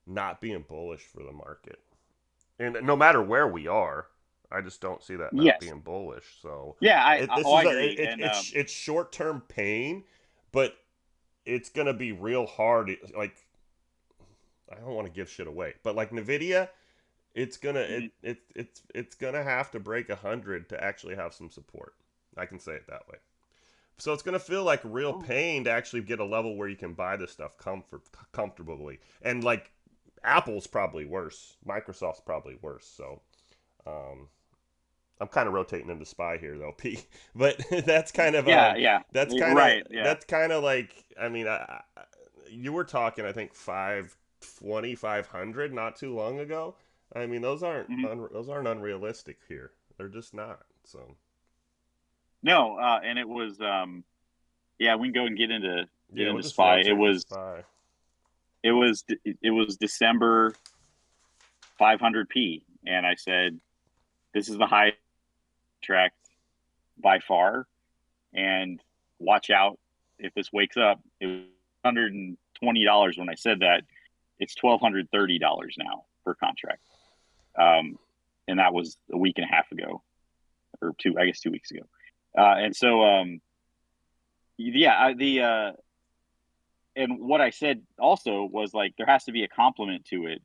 not being bullish for the market, and no matter where we are, I just don't see that not yes, being bullish. So yeah. this I is agree. And it's short term pain, but it's going to be real hard. Like, I don't want to give shit away, but like Nvidia, it's gonna mhm. it's gonna have to break 100 to actually have some support. I can say it that way. So it's gonna feel like real pain to actually get a level where you can buy this stuff comfortably. And like Apple's probably worse. Microsoft's probably worse. So um, I'm kind of rotating into spy here though, P. But Yeah, yeah. Right. Yeah. that's kind of like, I mean, you were talking, I think 520, 500 not too long ago. I mean, Mhm. those aren't unrealistic here. They're just not. So No, and it was yeah, we can go and get yeah, we'll into just spy. rotate to spy. It was December 500p, and I said this is the high track by far, and watch out if this wakes up. It was $120 when I said that. It's $1,230 now per contract, um, and that was a week and a half ago, or I guess 2 weeks ago. And so yeah, and what I said also was like there has to be a complement to it,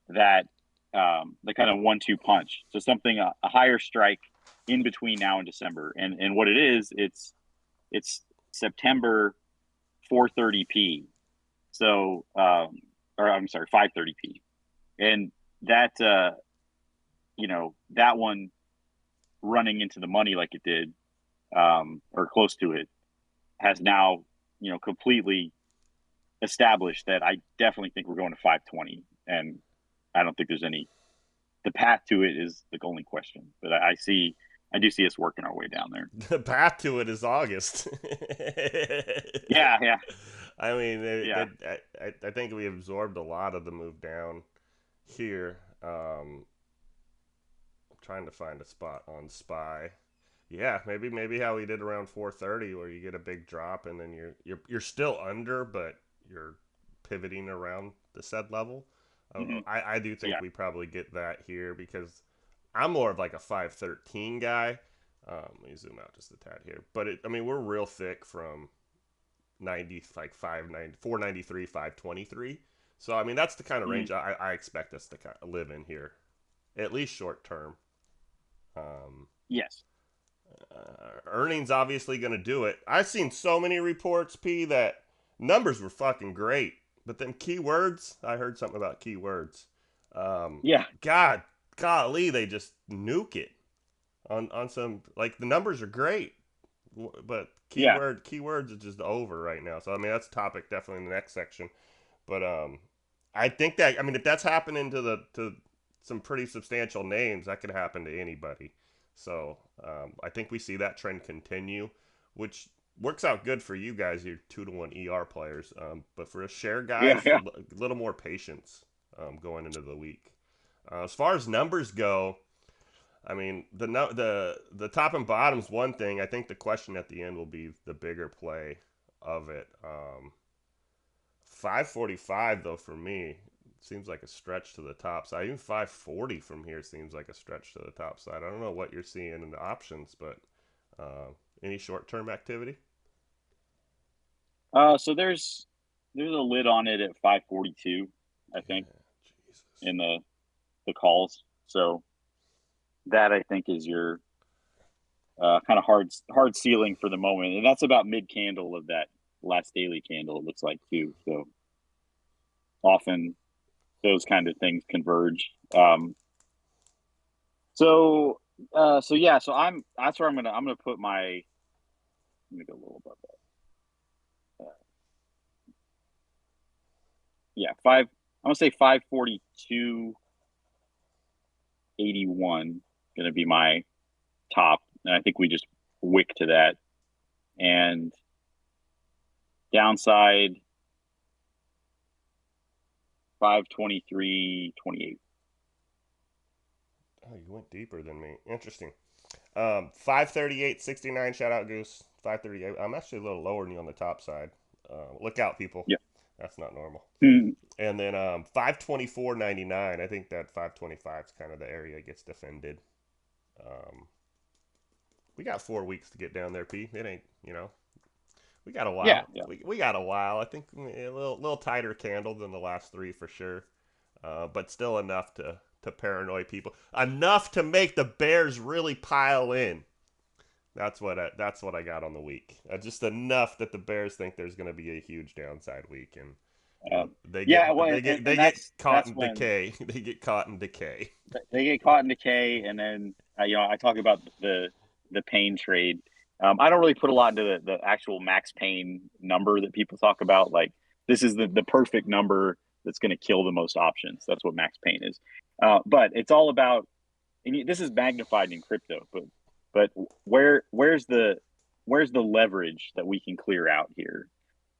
that the kind of 1-2 punch. So something a higher strike in between now and December. And what it is, it's September 4:30 p. So or I'm sorry, 5:30 p. And that that one running into the money like it did, or close to it, has now completely established that I definitely think we're going to 5:20, and I don't think there's any. The path to it is the only question, but I do see us working our way down there. The path to it is August. Yeah, yeah, I mean, yeah. I think we absorbed a lot of the move down here. I'm trying to find a spot on Spy. Yeah, maybe how we did around 4:30, where you get a big drop and then you're still under, but you're pivoting around the said level. Hmm. I do think Yeah. we probably get that here because I'm more of like a 513 guy. Let me zoom out just a tad here, but I mean we're real thick from 90 like 590 493 523. So I mean that's the kind of Hmm. range I expect us to kind of live in here, at least short term. Um, Yes. Earnings obviously going to do it. I've seen so many reports, P, that numbers were fucking great, but then keywords. I heard something about keywords. Um, Yeah. God, golly, they just nuke it on some like the numbers are great, but Yeah. keywords is just over right now. So I mean that's a topic definitely in the next section. But I think that I mean if that's happening to some pretty substantial names, that could happen to anybody. So I think we see that trend continue, which works out good for you guys. You're 2-to-1 ER players, but for us share Yeah. guys, Yeah. a little more patience going into the week. As far as numbers go, I mean the top and bottom's one thing. I think the question at the end will be the bigger play of it. 545 though for me seems like a stretch to the top side. Even 540 from here seems like a stretch to the top side. I don't know what you're seeing in the options, but uh, any short term activity? So there's a lid on it at 5:42, I think, Yeah, Jesus. in the calls. So that I think is your kind of hard ceiling for the moment, and that's about mid candle of that last daily candle. It looks like too. So often those kind of things converge. So so yeah, so that's where I'm gonna put my. Let me go a little above that. Yeah, five. I'm gonna say 542.81 gonna be my top, and I think we just wick to that. And downside 523.28. Oh, you went deeper than me. Interesting. 538.69. Shout out Goose. 538. I'm actually a little lower than you on the top side. Look out, people. Yeah. That's not normal. Hmm. And then 524.99. I think that 525 is kind of the area it gets defended. Um, we got 4 weeks to get down there, P. It ain't, we got a Yeah, while. yeah. We got a while. I think a little tighter candle than the last three for sure, but still enough to paranoid people. Enough to make the Bears really pile in. That's what I got on the week. Just enough that the Bears think there's going to be a huge downside week, and they Yeah, get well, and they get caught that's in when decay. They get caught in decay. they get caught in decay, and then I talk about the pain trade. I don't really put a lot into the actual max pain number that people talk about. Like this is the perfect number that's going to kill the most options. That's what max pain is. But it's all about, and this is magnified in crypto. But where's the leverage that we can clear out here?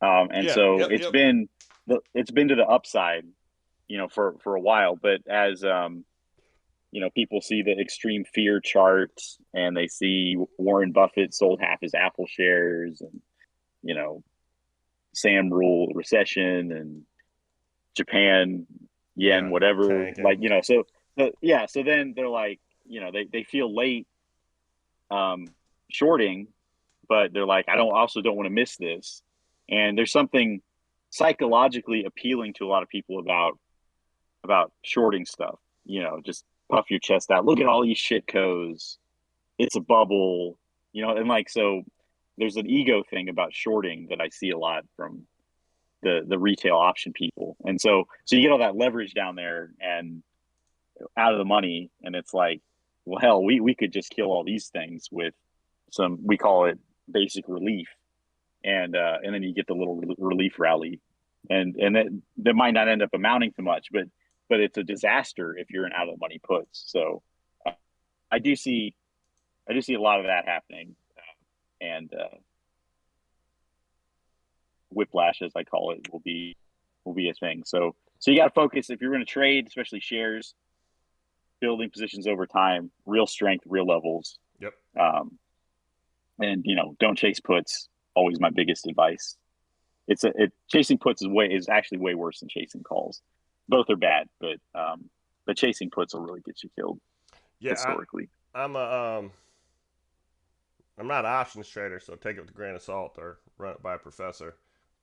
And Yeah. so Yep. Yep. it's been to the upside, for a while. But as people see the extreme fear charts, and they see Warren Buffett sold half his Apple shares, and you know Sam rule recession, and Japan yen Yeah. whatever, like Tanking. yeah, so then they're like, they feel late, um shorting, but they're like, I don't also don't want to miss this. And there's something psychologically appealing to a lot of people about shorting stuff. just puff your chest out. Look at all these shitcos. It's a bubble, and like so. There's an ego thing about shorting that I see a lot from the retail option people, and so you get all that leverage down there and out of the money, and it's like, well, hell, we could just kill all these things with some, we call it basic relief, and then you get the little relief rally, and that might not end up amounting to much, but it's a disaster if you're an out of the money puts. So uh, I do see I do see a lot of that happening, and whiplash, as I call it, will be a thing. So you got to focus if you're going to trade, especially shares, building positions over time, real strength, real levels, Yep. and don't chase puts. Always my biggest advice. Chasing puts is actually way worse than chasing calls. Both are bad, but chasing puts will really get you killed Yeah, historically. I'm a I'm not an options trader, so take it with a grain of salt or run it by a professor.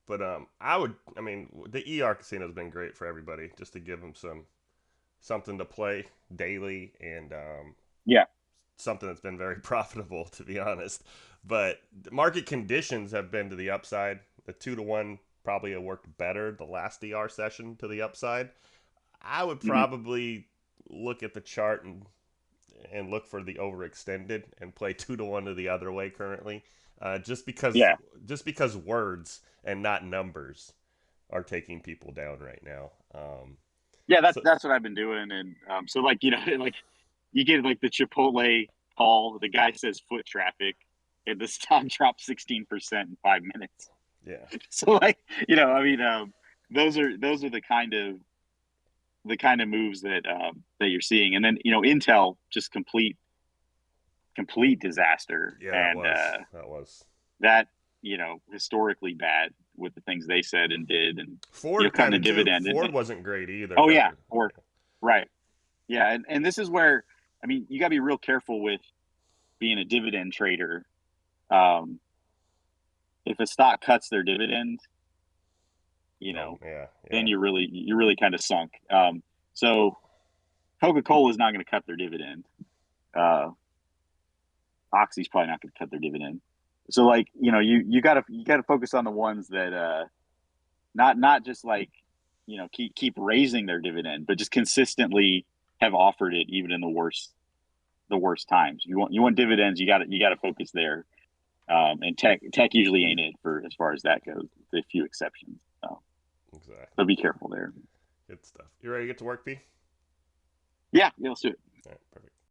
But I mean, the ER casino has been great for everybody, just to give them something to play daily and Yeah. something that's been very profitable, to be honest. But market conditions have been to the upside. The 2-to-1 probably have worked better the last DR session to the upside. I would Hmm. probably look at the chart and look for the overextended and play 2-to-1 to the other way currently, just because Yeah. words and not numbers are taking people down right now. Yeah. That's So that's what I've been doing, and so like like you get like the Chipotle call. The guy says foot traffic, and the stock drops 16% in 5 minutes. yeah, So like I mean, those are the kind of moves that you're seeing, and then Intel just complete disaster, yeah, and that was. that historically bad with the things they said and did, and Ford cutting kind the of too. dividend. Ford wasn't great either. Oh That yeah, was, or right, yeah, and this is where I mean you got to be real careful with being a dividend trader. Um, if a stock cuts their dividend, you oh know, yeah, then yeah, you're really kind of sunk. So Coca Cola is not going to cut their dividend. Uh, Oxy's probably not going to cut their dividend. So like you gotta focus on the ones that not just like keep raising their dividend, but just consistently have offered it even in the worst times. You want dividends, you got to focus there. And tech usually ain't it for as far as that goes, with a few exceptions. So exactly. be careful there. Good stuff. You ready to get to work, P? Yeah, let's do it. All right, perfect.